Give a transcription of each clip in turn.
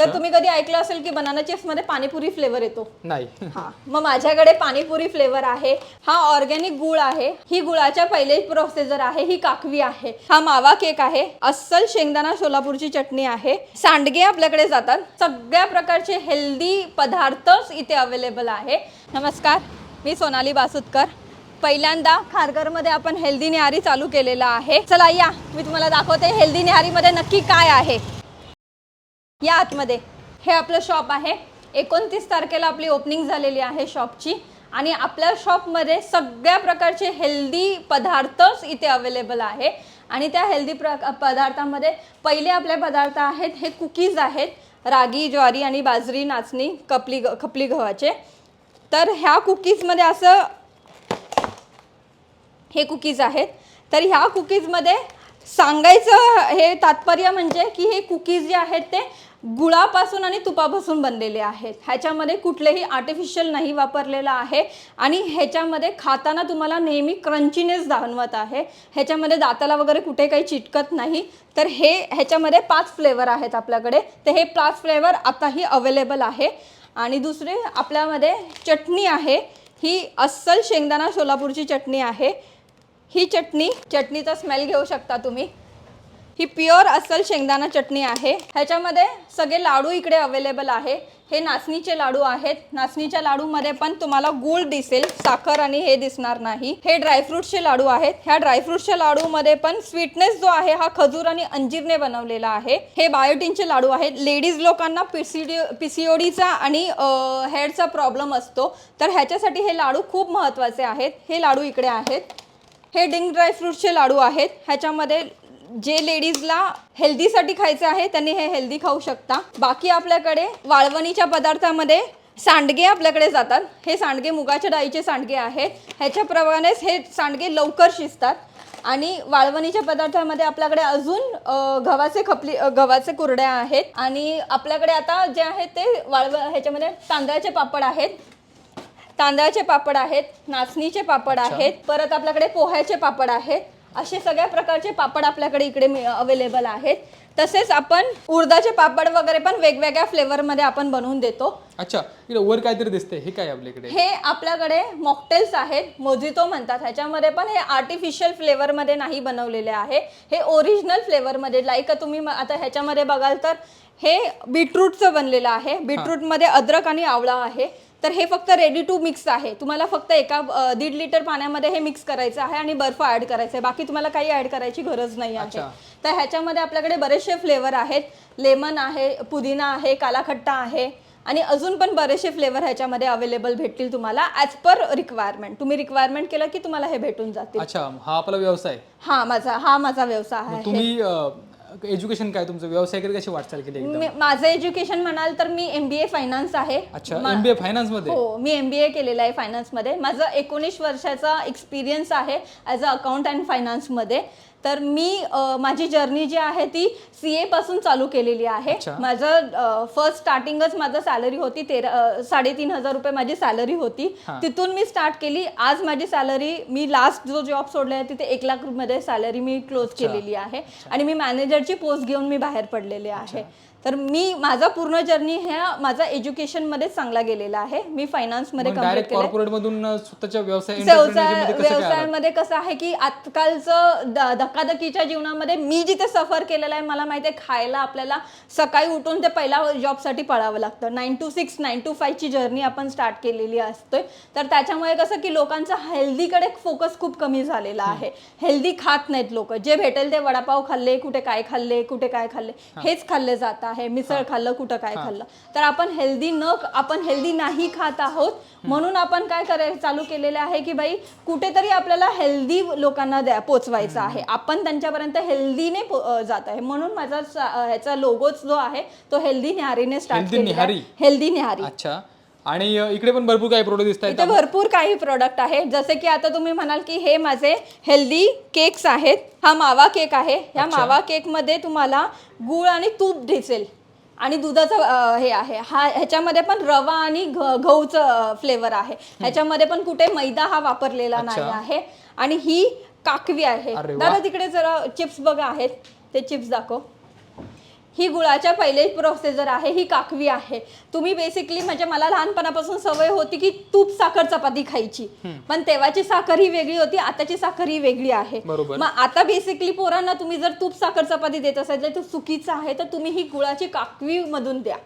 तर तुम्ही कधी ऐकलं असेल की बनाना चिप्स मध्ये पाणीपुरी फ्लेवर येतो? नाही. हा, मग माझ्याकडे पाणीपुरी फ्लेवर आहे. हा ऑर्गॅनिक गुळ आहे, ही गुळाच्या पहिले प्रोसेसर आहे, ही काकवी आहे, हा मावा केक आहे, अस्सल शेंगदाणा सोलापूरची चटणी आहे, सांडगे आपल्याकडे जातात. सगळ्या प्रकारचे हेल्दी पदार्थ इथे अवेलेबल आहे. नमस्कार, मी सोनाली बासुतकर. पहिल्यांदा खारघरमध्ये आपण हेल्दी निहारी चालू केलेला आहे. चला या, मी तुम्हाला दाखवते हेल्दी निहारीमध्ये नक्की काय आहे. या आतमध्ये हे आपलं शॉप आहे. 29 तारखेला आपली ओपनिंग झालेली आहे शॉपची आणि आपल्या शॉपमध्ये सगळ्या प्रकारचे हेल्दी पदार्थ इथे अवेलेबल आहे. आणि त्या हेल्दी पदार्थांमध्ये पहिले आपले पदार्थ आहेत हे कुकीज आहेत, रागी, ज्वारी आणि बाजरी, नाचणी, खपली गव्हाचे. तर ह्या कुकीजमध्ये असं हे कुकीज आहेत. तर ह्या कुकीजमध्ये सांगायचं हे तात्पर्य म्हणजे की हे कुकीज जे आहेत ते गुळापासून आणि तुपापासून बनलेले आहेत. ह्याच्यामध्ये कुठलेही आर्टिफिशियल नाही वापरलेलं आहे आणि ह्याच्यामध्ये खाताना तुम्हाला नेहमी क्रंचीनेस जाणवत आहे. ह्याच्यामध्ये दाताला वगैरे कुठे काही चिटकत नाही. तर ह्याच्यामध्ये 5 फ्लेवर आहेत आपल्याकडे. तर हे 5 फ्लेवर आताही अवेलेबल आहे. आणि दुसरे आपल्यामध्ये चटणी आहे, ही अस्सल शेंगदाणा सोलापूरची चटणी आहे. ही चटणीचा स्मेल घेऊ शकता तुम्ही. ही प्युअर अस्सल शेंगदाणा चटणी आहे. ह्याच्यामध्ये सगळे लाडू इकडे अवेलेबल आहे. हे नाचणीचे लाडू आहेत. नाचणीच्या लाडूमध्ये पण तुम्हाला गूळ दिसेल, साखर आणि हे दिसणार नाही. हे ड्रायफ्रुट्सचे लाडू आहेत. ह्या ड्रायफ्रुट्सच्या लाडूमध्ये पण स्वीटनेस जो आहे हा खजूर आणि अंजीरने बनवलेला आहे. हे बायोटिनचे लाडू आहेत. लेडीज लोकांना पीसीओडीचा आणि हेअरचा प्रॉब्लेम असतो, तर ह्याच्यासाठी हे लाडू खूप महत्त्वाचे आहेत. हे लाडू इकडे आहेत. हे डिंक ड्रायफ्रुट्सचे लाडू आहेत. ह्याच्यामध्ये जे लेडीजला हेल्दीसाठी खायचे आहे त्यांनी हे हेल्दी खाऊ शकता. बाकी आपल्याकडे वाळवणीच्या पदार्थामध्ये सांडगे आपल्याकडे जातात. हे सांडगे मुगाच्या डाळीचे सांडगे आहेत. ह्याच्याप्रमाणेच हे सांडगे लवकर शिजतात. आणि वाळवणीच्या पदार्थामध्ये आपल्याकडे अजून गव्हाचे कुरड्या आहेत. आणि आपल्याकडे आता जे आहेत ते ह्याच्यामध्ये तांदळाचे पापड आहेत, नाचणीचे पापड आहेत, परत आपल्याकडे पोह्याचे पापड आहेत. असे सगळ्या प्रकारचे पापड आपल्याकडे इकडे अवेलेबल आहेत. तसेच आपण उडदाचे पापड वगैरे पण वेगवेगळ्या फ्लेवरमध्ये आपण बनवून देतो. अच्छा, इकडे वर काहीतरी दिसते, हे काय आपल्याकडे? हे आपल्याकडे मॉकटेल्स आहेत, मोजितो म्हणतात. ह्याच्यामध्ये पण हे आर्टिफिशियल फ्लेवरमध्ये नाही बनवलेले आहे. हे ओरिजिनल फ्लेवरमध्ये. लाईक तुम्ही आता ह्याच्यामध्ये बघाल तर हे बीटरूटचं बनलेलं आहे. बीटरूटमध्ये अद्रक आणि आवळा आहे. तर हे फक्त रेडी टू मिक्स आहे. तुम्हाला फक्त 1.5 लिटर पाण्यामध्ये हे मिक्स करायचं आहे आणि बर्फ ॲड करायचं आहे. बाकी तुम्हाला काही ॲड करायची गरज नाही आहे. तर ह्याच्यामध्ये आपल्याकडे बरेचसे फ्लेवर आहेत. लेमन आहे, पुदिना आहे, काला खट्टा आहे आणि अजून पण बरेचसे फ्लेवर ह्याच्यामध्ये अवेलेबल भेटतील तुम्हाला ॲज पर रिक्वायरमेंट. तुम्ही रिक्वायरमेंट केलं की तुम्हाला हे भेटून जातील. अच्छा, हा आपला व्यवसाय? हा माझा व्यवसाय आहे. तुम्ही एज्युकेशन काय तुमचं, व्यवसाय कशी वाटचाल केली? माझं एज्युकेशन म्हणाल तर मी MBA फायनान्स आहे. अच्छा, MBA फायनान्स मध्ये? हो, मी MBA केलेलं आहे फायनान्स मध्ये. माझं 19 वर्षाचा एक्सपिरियन्स आहे as a account and finance मध्ये. तर मी माझी जर्नी जी आहे ती CA पासून चालू केलेली आहे. माझं फर्स्ट स्टार्टिंगच माझं सॅलरी होती 3,500 रुपये माझी सॅलरी होती. तिथून मी स्टार्ट केली. आज माझी सॅलरी, मी लास्ट जो जॉब सोडला आहे तिथे 1 लाख मध्ये सॅलरी मी क्लोज केलेली आहे आणि मी मॅनेजरची पोस्ट घेऊन मी बाहेर पडलेले आहे. तर माझा पूर्ण जर्नी ह्या माझा एज्युकेशन मध्ये चांगला गेलेला आहे. मी फायनान्स मध्ये कंप्लीट केलं. कॉर्पोरेट मधून स्वतःच्या व्यवसायामध्ये कसं आहे की आजकालचं धकाधकीच्या जीवनामध्ये मी जिथे सफर केलेला आहे मला माहिती आहे, खायला आपल्याला सकाळी उठून ते पहिला जॉबसाठी पळावं लागतं. 9 to 6, 9 to 5 ची जर्नी आपण स्टार्ट केलेली असते. तर त्याच्यामुळे कसं की लोकांचा हेल्दीकडे फोकस खूप कमी झालेला आहे. हेल्दी खात नाहीत लोक. जे भेटेल ते वडापाव खाल्ले, कुठे काय खाल्ले, हेच खाल्ले जातात आहे. मिसळ खाल्लं, कुठं काय खाल्लं. तर आपण हेल्दी नाही खात आहोत. म्हणून आपण काय चालू केलेलं आहे की बाई कुठेतरी आपल्याला हेल्दी लोकांना पोचवायचं आहे. आपण त्यांच्यापर्यंत हेल्दीने जात आहे. म्हणून माझा ह्याचा लोगोच जो आहे तो हेल्दी निहारीने स्टार्ट केलेला आहे. हेल्दी निहारी. अच्छा, आणि इकडे पण भरपूर काही प्रोडक्ट दिसतात. इथे भरपूर काही प्रोडक्ट आहे. जसे की आता तुम्ही म्हणाल की हे माझे हेल्दी केक्स आहेत. हा मावा केक आहे. ह्या मावा केक मध्ये तुम्हाला गूळ आणि तूप दिसेल आणि दुधाचं हे आहे. ह्याच्यामध्ये पण रवा आणि गहूचं फ्लेवर आहे. ह्याच्यामध्ये पण कुठे मैदा हा वापरलेला नाही आहे. आणि ही काकवी आहे. दादा तिकडे जरा चिप्स बघा आहेत, ते चिप्स दाखव. ही गुळाच्या पहिले प्रोसेसर आहे, ही काकवी आहे. तुम्ही बेसिकली म्हणजे मला लहानपणापासून सवय होती की तूप साखर चपाती खायची, पण तेव्हाची साखर ही वेगळी होती, आताची साखर ही वेगळी आहे. मग आता बेसिकली पोरांना तुम्ही जर तूप साखर चपाती देत असाल तर चुकीचं आहे, तर तुम्ही ही गुळाची काकवी मधून द्या.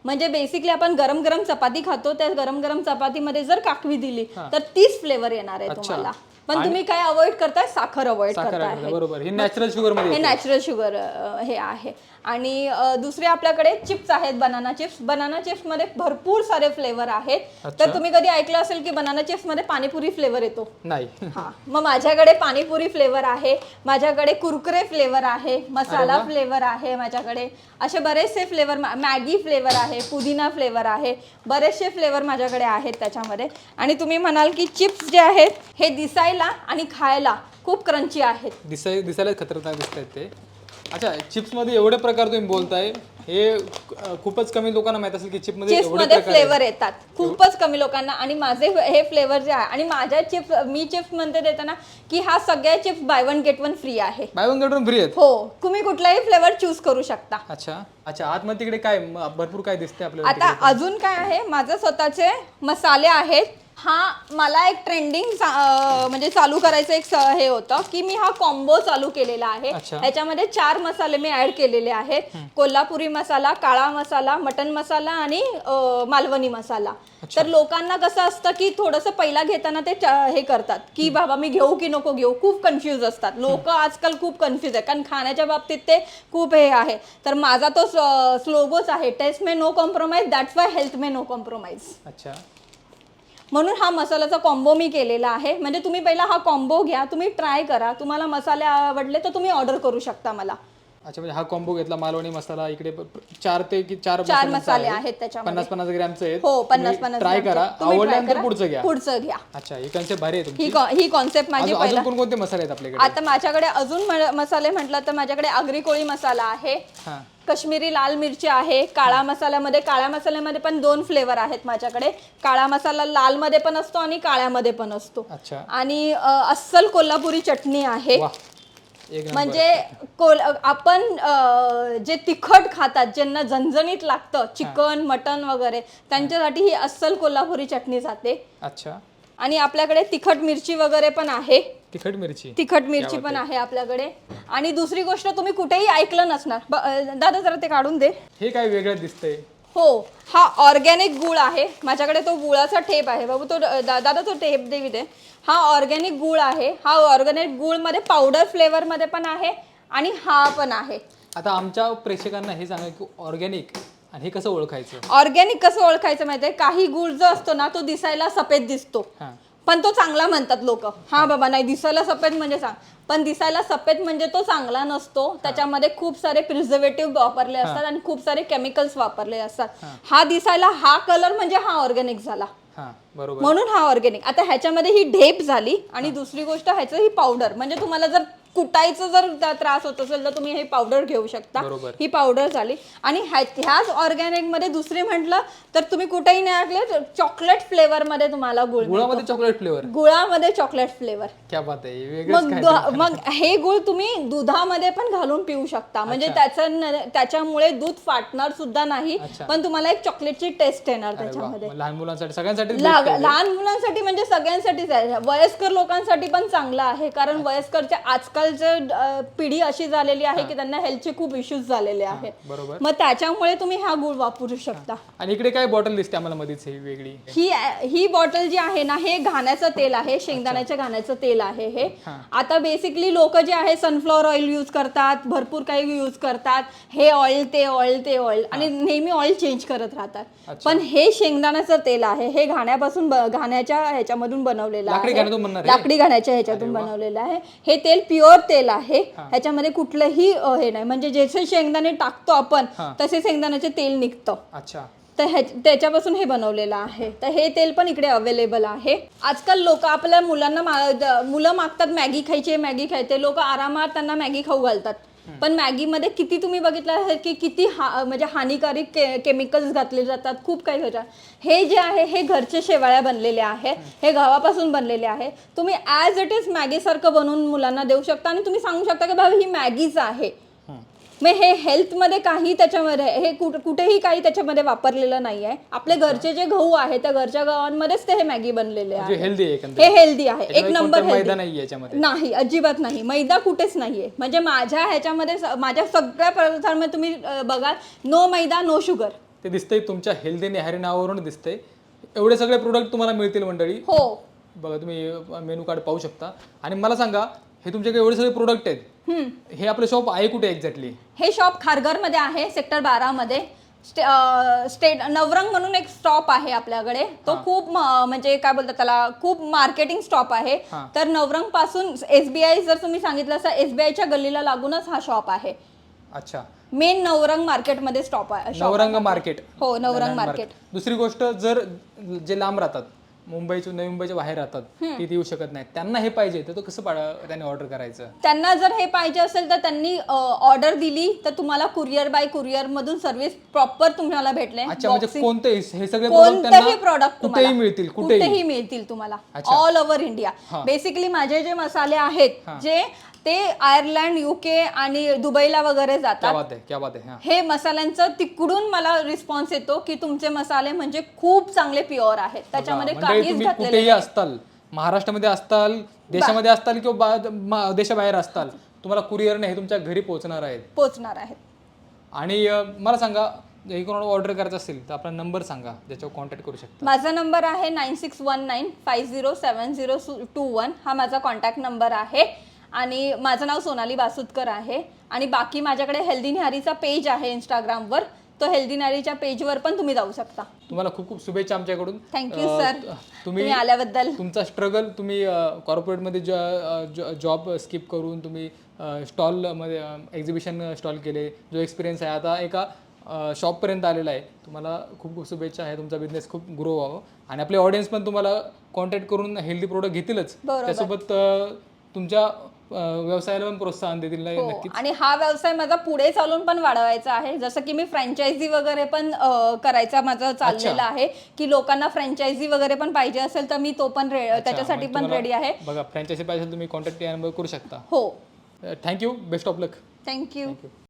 म्हणजे बेसिकली आपण गरम गरम चपाती खातो, त्या गरम गरम चपातीमध्ये जर काकवी दिली तर तीच फ्लेवर येणार आहे तुम्हाला. पण तुम्ही काय अवॉइड करताय? साखर अवॉइड करताय. बरोबर, हे नॅचरल शुगर मध्ये, हे नॅचरल शुगर हे आहे. आणि दुसरे आपल्याकडे चिप्स आहेत, बनाना चिप्स. बनाना चिप्स मध्ये भरपूर सारे फ्लेवर आहेत. तर तुम्ही कधी ऐकलं असेल की बनाना चिप्स मध्ये पाणीपुरी फ्लेवर येतो? नाही. हा, मग माझ्याकडे पाणीपुरी फ्लेवर आहे, माझ्याकडे कुरकुरे फ्लेवर आहे, मसाला फ्लेवर आहे माझ्याकडे, असे बरेचसे फ्लेवर, मॅगी फ्लेवर आहे, पुदिना फ्लेवर आहे, बरेचसे फ्लेवर माझ्याकडे आहेत त्याच्यामध्ये. आणि तुम्ही म्हणाल की चिप्स जे आहेत हे दिसायला आणि खायला खूप क्रंची आहेत. दिसायला खतरनाक दिसतात ते. अच्छा, चिप्स मध्ये एवढे प्रकार तुम्ही बोलताय, हे खूपच कमी लोकांना माहित असेल की चिप्स मध्ये फ्लेवर येतात, खूपच कमी लोकांना. आणि माझे हे फ्लेवर जे आहे, आणि माझ्या चिप्स, मी चिप्स म्हणते देताना की हा सगळ्या chips buy one get one free आहे. Buy one get one free आहेत? हो, तुम्ही कुठलाही फ्लेवर चूज करू शकता. अच्छा अच्छा, आतमध्ये तिकडे काय भरपूर काय दिसते आपल्याला? आता अजून काय आहे, माझे स्वतःचे मसाले आहेत. हा मला एक ट्रेंडिंग म्हणजे चालू करायचं एक हे होतं की मी हा कॉम्बो चालू केलेला आहे. ह्याच्यामध्ये 4 मसाले मी ऍड केलेले आहेत. कोल्हापुरी मसाला, काळा मसाला, मटन मसाला आणि मालवणी मसाला. तर लोकांना कसं असतं की थोडंसं पहिला घेताना ते हे करतात की बाबा मी घेऊ की नको घेऊ, खूप कन्फ्यूज असतात लोक. आजकाल खूप कन्फ्यूज आहे, कारण खाण्याच्या बाबतीत ते खूप हे आहे. तर माझा तो स्लोगोच आहे, टेस्ट मे no compromise, that's why health मे नो कॉम्प्रोमाइज. अच्छा, म्हणून हा मसाल्याचा कॉम्बो मी केलेला आहे. म्हणजे तुम्ही पहिला हा कॉम्बो घ्या, तुम्ही ट्राय करा, तुम्हाला मसाले आवडले तर तुम्ही ऑर्डर करू शकता मला. अच्छा, म्हणजे हा कॉम्बो घेतला, मालवणी मसाला, इकडे 4 मसाले आहेत त्याच्यामध्ये, 50-50 ग्रॅमचे आहेत. हो, 50-50 ट्राय करा, आवडल्यानंतर पुढचं घ्या. अच्छा, ही कन्सेप्ट भारी आहे तुमची. ही कॉन्सेप्ट माझी. अजून कोणकोणते मसाले आहेत आपल्याकडे? आता माझ्याकडे अजून मसाले म्हटलं तर माझ्याकडे आगरी कोळी मसाला आहे, कश्मीरी लाल मिरची आहे, काळा मसाल्यामध्ये, काळ्या मसाल्यामध्ये पण 2 फ्लेवर आहेत माझ्याकडे. काळा मसाला लाल मध्ये पण असतो आणि काळ्यामध्ये पण असतो. आणि अस्सल कोल्हापुरी चटणी आहे. म्हणजे आपण जे तिखट खातात, ज्यांना झणझणीत लागतं चिकन मटन वगैरे, त्यांच्यासाठी ही अस्सल कोल्हापुरी चटणी जाते. अच्छा, आणि आपल्याकडे तिखट मिरची वगैरे पण आहे. तिखट मिरची पण आहे आपल्याकडे. आणि दुसरी गोष्ट तुम्ही कुठेही ऐकलं नसणार, दादा जरा ते काढून दे. हे काय वेगळं दिसतंय? हो, हा ऑर्गॅनिक गुळ आहे माझ्याकडे. तो गुळाचा ठेप आहे बाबू, तो दादा तो टेप देवी दे. हा ऑर्गॅनिक गुळ आहे. हा ऑर्गॅनिक गुळ मध्ये पावडर फ्लेवर मध्ये पण आहे आणि हा पण आहे. आता आमच्या प्रेक्षकांना हे सांगा की ऑर्गॅनिक आणि हे कसं ओळखायचं? ऑर्गॅनिक कसं ओळखायचं माहितीये? काही गुळ जो असतो ना तो दिसायला सफेद दिसतो, पण तो चांगला म्हणतात लोक. हा बाबा नाही, दिसायला सफेद म्हणजे सांग, पण दिसायला सफेद म्हणजे तो चांगला नसतो. त्याच्यामध्ये खूप सारे प्रिझर्वेटिव्ह वापरले असतात आणि खूप सारे केमिकल्स वापरले असतात. हा दिसायला हा कलर म्हणजे हा ऑर्गॅनिक झाला, म्हणून हा ऑर्गॅनिक. आता ह्याच्यामध्ये ही ढेप झाली. आणि दुसरी गोष्ट ह्याचं ही पावडर, म्हणजे तुम्हाला जर कुटायचं जर त्रास होत असेल तर तुम्ही हे पावडर घेऊ शकता. ही पावडर झाली. आणि ह्याच ऑर्गॅनिक मध्ये दुसरी म्हटलं तर तुम्ही कुठेही नाही ऐकले, चॉकलेट फ्लेवर मध्ये तुम्हाला गुळामध्ये चॉकलेट फ्लेवर. क्या बात आहे. मग हे गुळ तुम्ही दुधामध्ये पण घालून पिऊ शकता. म्हणजे त्याच्यामुळे दूध फाटणार सुद्धा नाही, पण तुम्हाला एक चॉकलेटची टेस्ट येणार त्याच्यामध्ये. लहान मुलांसाठी, सगळ्यांसाठी, लहान मुलांसाठी म्हणजे सगळ्यांसाठीच आहे. वयस्कर लोकांसाठी पण चांगला आहे, कारण वयस्करच्या आजकाल पिढी अशी झालेली आहे की त्यांना हेल्थचे खूप इश्यूज झालेले आहेत. मग त्याच्यामुळे तुम्ही हा गुळ वापरू शकता. आणि इकडे काय बॉटल दिसते आम्हाला मध्येच ही वेगळी? ही बॉटल जी आहे ना, हे घाण्याचं तेल आहे, शेंगदाण्याच्या घाण्याचं तेल आहे हे. आता बेसिकली लोक जे आहे सनफ्लॉवर ऑइल यूज करतात, भरपूर काही यूज करतात, हे ऑइल ते ऑइल आणि नेहमी ऑइल चेंज करत राहतात. पण हे शेंगदाण्याचं तेल आहे, हे घाण्याच्या ह्याच्यामधून बनवलेलं आहे, लाकडी घाण्याच्या ह्याच्यातून बनवलेलं आहे. हे तेल प्युअर तेल आहे, ह्याच्यामध्ये कुठलंही हे नाही. म्हणजे जसे शेंगदाणे टाकतो आपण तसे शेंगदाण्याचे तेल निघतं. तर त्याच्यापासून हे बनवलेलं आहे. तर हे तेल पण इकडे अवेलेबल आहे. आजकाल लोक आपल्या मुलं मागतात मॅगी खायचे, लोक आरामात त्यांना मॅगी खाऊ घालतात. पण मॅगी मध्ये किती तुम्ही बघितलं आहे की किती म्हणजे हानिकारक केमिकल्स घातले जातात, खूप काही होतात. हे जे आहे हे घरचे शेवाळ्या बनलेले आहेत, हे गव्हापासून बनलेले आहे. तुम्ही ॲज इट इज मॅगी सारखं बनवून मुलांना देऊ शकता आणि तुम्ही सांगू शकता की बाबा ही मॅगीच आहे. मग हे हेल्थमध्ये काही त्याच्यामध्ये हे कुठेही काही त्याच्यामध्ये वापरलेलं नाही आहे. आपले घरचे जे गहू आहे त्या घरच्या गव्हांमध्येच ते हे मॅगी बनलेले आहे. हेल्दी आहे हे हेल्दी आहे, एक नंबर मैदा नाही याच्यामध्ये. नाही, अजिबात नाही, मैदा कुठेच नाहीये. म्हणजे माझ्या ह्याच्यामध्ये माझ्या सगळ्या पदार्थांमध्ये तुम्ही बघाल नो मैदा नो शुगर. ते दिसतंय तुमच्या हेल्दी नेहारी नावावरून दिसतंय. एवढे सगळे प्रोडक्ट तुम्हाला मिळतील मंडळी. हो बघा तुम्ही मेनू कार्ड पाहू शकता. आणि मला सांगा हे तुमच्याकडे एवढे सगळे प्रोडक्ट आहेत, हे आपलं शॉप आहे कुठे एक्झॅक्टली? हे शॉप खारघरमध्ये आहे, सेक्टर 12 मध्ये. स्टेट नवरंग म्हणून एक स्टॉप आहे आपल्याकडे. तो खूप म्हणजे काय बोलतात त्याला, खूप मार्केटिंग स्टॉप आहे. तर नवरंग पासून SBI जर तुम्ही सांगितलं असं SBIच्या गल्लीला लागूनच हा शॉप आहे. अच्छा, मेन नवरंग मार्केटमध्ये स्टॉप आहे. नवरंग मार्केट. हो, नवरंग मार्केट. दुसरी गोष्ट, जर जे लांब राहतात, नवी मुंबईच्या बाहेर राहतात, तिथे येऊ शकत नाही, त्यांना हे पाहिजे तर तो कसं त्यांनी ऑर्डर करायचं? त्यांना जर हे पाहिजे असेल तर त्यांनी ऑर्डर दिली तर तुम्हाला कुरिअर बाय कुरिअर मधून सर्व्हिस प्रॉपर तुम्हाला भेटले. अच्छा, म्हणजे कोणते हे सगळे कोणतेही प्रोडक्ट कुठेही मिळतील? कुठेही मिळतील तुम्हाला, ऑल ओव्हर इंडिया. बेसिकली माझे जे मसाले आहेत जे ते आयर्लंड, UK आणि दुबईला वगैरे जातात. क्या बात आहे. हे मसाल्यांचं तिकडून मला रिस्पॉन्स येतो की तुमचे मसाले म्हणजे खूप चांगले प्युअर आहेत, त्याच्यामध्ये काहीच तुम्ही घातलेलं कुठेही असताल, महाराष्ट्रामध्ये असताल, देशामध्ये असताल किंवा देशाबाहेर असताल, तुम्हाला कुरिअरने हे तुमच्या घरी पोहोचणार आहेत. आणि मला सांगा, जर कोणाला ऑर्डर करायचं असेल तर आपला नंबर सांगा ज्याच्यावर कॉन्टॅक्ट करू शकता. माझा नंबर आहे 9619507021. हा माझा कॉन्टॅक्ट नंबर आहे. आणि माझं नाव सोनाली बासुदकर आहे. आणि बाकी माझ्याकडे हेल्दी निहारीचा पेज आहे इंस्टाग्रामवर, तो हेल्दी निहारीच्या पेजवर पण तुम्ही जाऊ शकता. तुम्हाला खूप खूप शुभेच्छा आमच्याकडून. थँक्यू सर, तुम्ही आल्याबद्दल. तुमचा स्ट्रगल, तुम्ही कॉर्पोरेटमध्ये जॉब स्किप करून तुम्ही स्टॉलमध्ये एक्झिबिशन स्टॉल केले, जो एक्सपिरियन्स आहे आता एका शॉपपर्यंत आलेला आहे. तुम्हाला खूप खूप शुभेच्छा आहे. तुमचा बिझनेस खूप ग्रो व्हावं आणि आपले ऑडियन्स पण तुम्हाला कॉन्टॅक्ट करून हेल्दी प्रोडक्ट घेतीलच, त्यासोबत तुमच्या व्यवसायाला पण प्रोत्साहन देतील. नक्कीच. आणि हा व्यवसाय माझा पुढे चालून पण वाढवायचा आहे. जसं की मी फ्रँचायझी वगैरे पण करायचा माझं चाललेलं आहे, की लोकांना फ्रँचायझी वगैरे पण पाहिजे असेल तर मी तो पण त्याच्यासाठी पण रेडी आहे. बघा, फ्रँचायझी पाहिजे तुम्ही कॉन्टॅक्ट या नंबर करू शकता. हो, thank you, best of luck. Thank you.